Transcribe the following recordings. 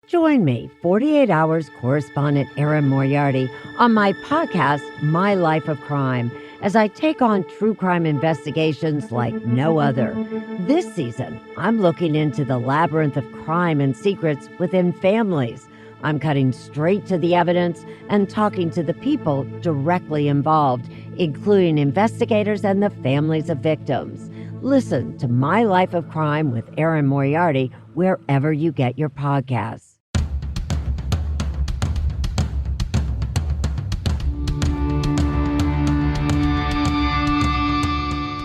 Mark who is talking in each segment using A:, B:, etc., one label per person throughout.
A: Join me, 48 Hours correspondent Erin Moriarty, on my podcast, My Life of Crime, as I take on true crime investigations like no other. This season, I'm looking into the labyrinth of crime and secrets within families. I'm cutting straight to the evidence and talking to the people directly involved, including investigators and the families of victims. Listen to My Life of Crime with Erin Moriarty wherever you get your podcasts.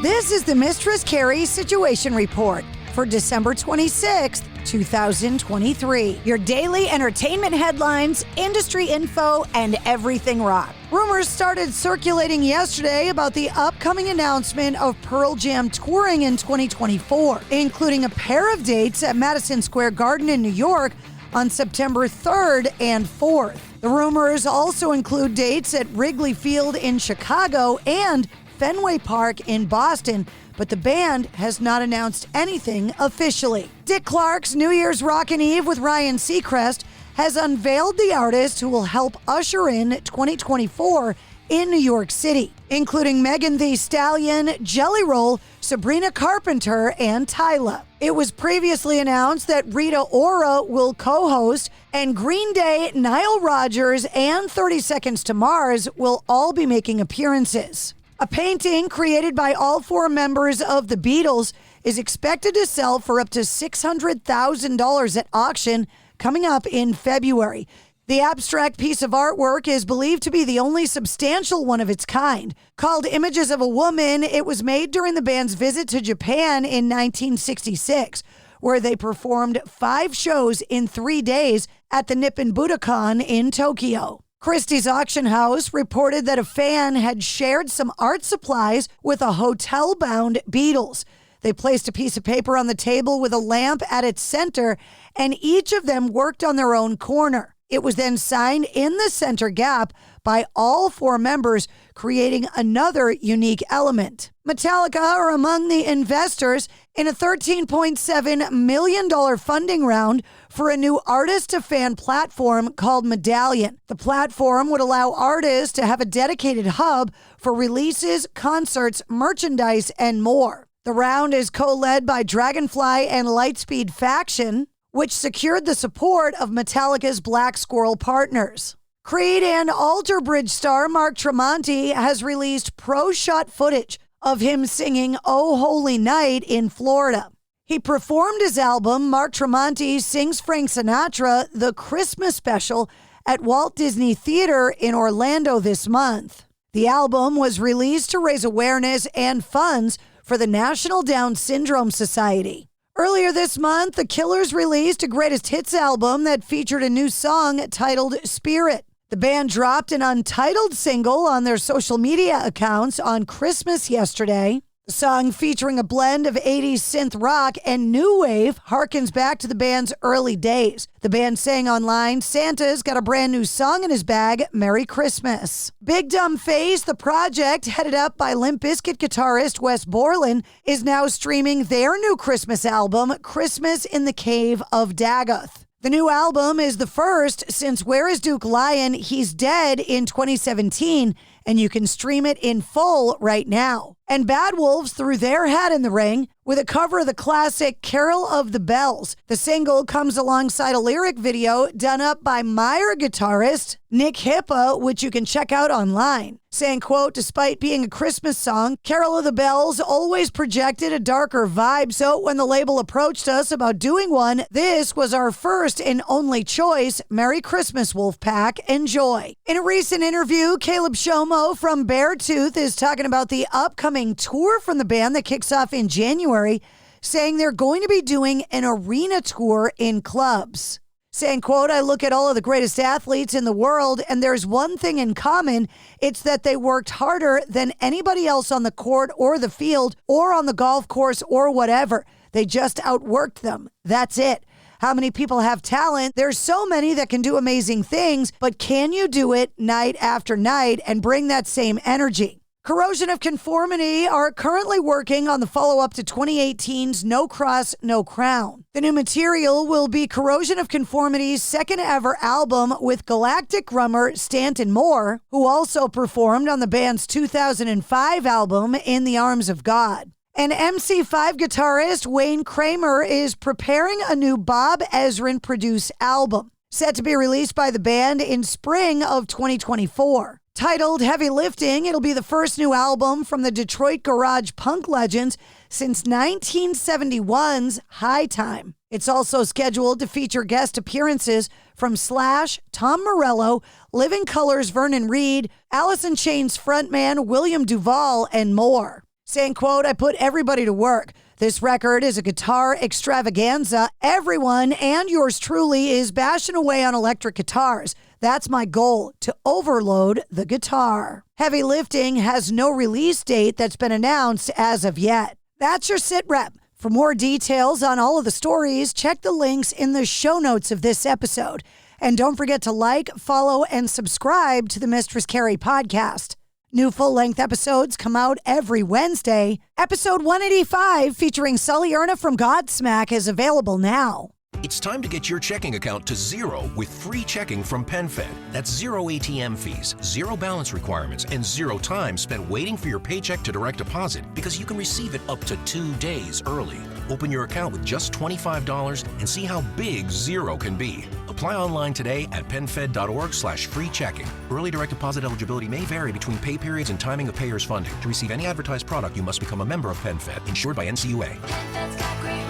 B: This is the Mistress Carrie Situation Report for December 26th, 2023. Your daily entertainment headlines, industry info, and everything rock. Rumors started circulating yesterday about the upcoming announcement of Pearl Jam touring in 2024, including a pair of dates at Madison Square Garden in New York on September 3rd and 4th. The rumors also include dates at Wrigley Field in Chicago and Fenway Park in Boston, but the band has not announced anything officially. Dick Clark's New Year's Rockin' Eve with Ryan Seacrest has unveiled the artist who will help usher in 2024 in New York City, including Megan Thee Stallion, Jelly Roll, Sabrina Carpenter, and Tyla. It was previously announced that Rita Ora will co-host, and Green Day, Nile Rodgers, and 30 Seconds to Mars will all be making appearances. A painting created by all four members of the Beatles is expected to sell for up to $600,000 at auction coming up in February. The abstract piece of artwork is believed to be the only substantial one of its kind. Called Images of a Woman, it was made during the band's visit to Japan in 1966, where they performed 5 shows in 3 days at the Nippon Budokan in Tokyo. Christie's Auction House reported that a fan had shared some art supplies with a hotel-bound Beatles. They placed a piece of paper on the table with a lamp at its center, and each of them worked on their own corner. It was then signed in the center gap by all 4 members, creating another unique element. Metallica are among the investors in a $13.7 million funding round for a new artist-to-fan platform called Medallion. The platform would allow artists to have a dedicated hub for releases, concerts, merchandise, and more. The round is co-led by Dragonfly and Lightspeed Faction, which secured the support of Metallica's Black Squirrel partners. Creed and Alter Bridge star Mark Tremonti has released pro-shot footage of him singing Oh Holy Night in Florida. He performed his album, Mark Tremonti Sings Frank Sinatra, the Christmas special, at Walt Disney Theater in Orlando this month. The album was released to raise awareness and funds for the National Down Syndrome Society. Earlier this month, The Killers released a greatest hits album that featured a new song titled Spirit. The band dropped an untitled single on their social media accounts on Christmas yesterday. The song, featuring a blend of 80s synth rock and new wave, harkens back to the band's early days. The band sang online, "Santa's got a brand new song in his bag, Merry Christmas." Big Dumb Face, the project headed up by Limp Bizkit guitarist Wes Borland, is now streaming their new Christmas album, Christmas in the Cave of Dagoth. The new album is the first since Where is Duke Lion? He's Dead in 2017, and you can stream it in full right now. And Bad Wolves threw their hat in the ring with a cover of the classic Carol of the Bells. The single comes alongside a lyric video done up by Meyer guitarist Nick Hippa, which you can check out online. Saying, quote, "Despite being a Christmas song, Carol of the Bells always projected a darker vibe, so when the label approached us about doing one, this was our first and only choice. Merry Christmas, Wolfpack. Enjoy." In a recent interview, Caleb Shomo from Beartooth is talking about the upcoming tour from the band that kicks off in January, saying they're going to be doing an arena tour in clubs. Saying, quote, "I look at all of the greatest athletes in the world, and there's one thing in common. It's that they worked harder than anybody else on the court or the field or on the golf course or whatever. They just outworked them. That's it. How many people have talent? There's so many that can do amazing things, but can you do it night after night and bring that same energy?" Corrosion of Conformity are currently working on the follow-up to 2018's No Cross, No Crown. The new material will be Corrosion of Conformity's second ever album with Galactic drummer Stanton Moore, who also performed on the band's 2005 album In the Arms of God. And MC5 guitarist Wayne Kramer is preparing a new Bob Ezrin-produced album, set to be released by the band in spring of 2024. Titled Heavy Lifting, it'll be the first new album from the Detroit garage punk legends since 1971's High Time. It's also scheduled to feature guest appearances from Slash, Tom Morello, Living Colour's Vernon Reid, Alice in Chains frontman William Duvall, and more. Saying, quote, "I put everybody to work. This record is a guitar extravaganza. Everyone, and yours truly, is bashing away on electric guitars. That's my goal, to overload the guitar." Heavy Lifting has no release date that's been announced as of yet. That's your sit rep. For more details on all of the stories, check the links in the show notes of this episode. And don't forget to like, follow, and subscribe to the Mistress Carrie Podcast. New full-length episodes come out every Wednesday. Episode 185, featuring Sully Erna from Godsmack, is available now.
C: It's time to get your checking account to zero with free checking from PenFed. That's zero ATM fees, zero balance requirements, and zero time spent waiting for your paycheck to direct deposit because you can receive it up to 2 days early. Open your account with just $25 and see how big zero can be. Apply online today at PenFed.org/free checking. Early direct deposit eligibility may vary between pay periods and timing of payers' funding. To receive any advertised product, you must become a member of PenFed, insured by NCUA.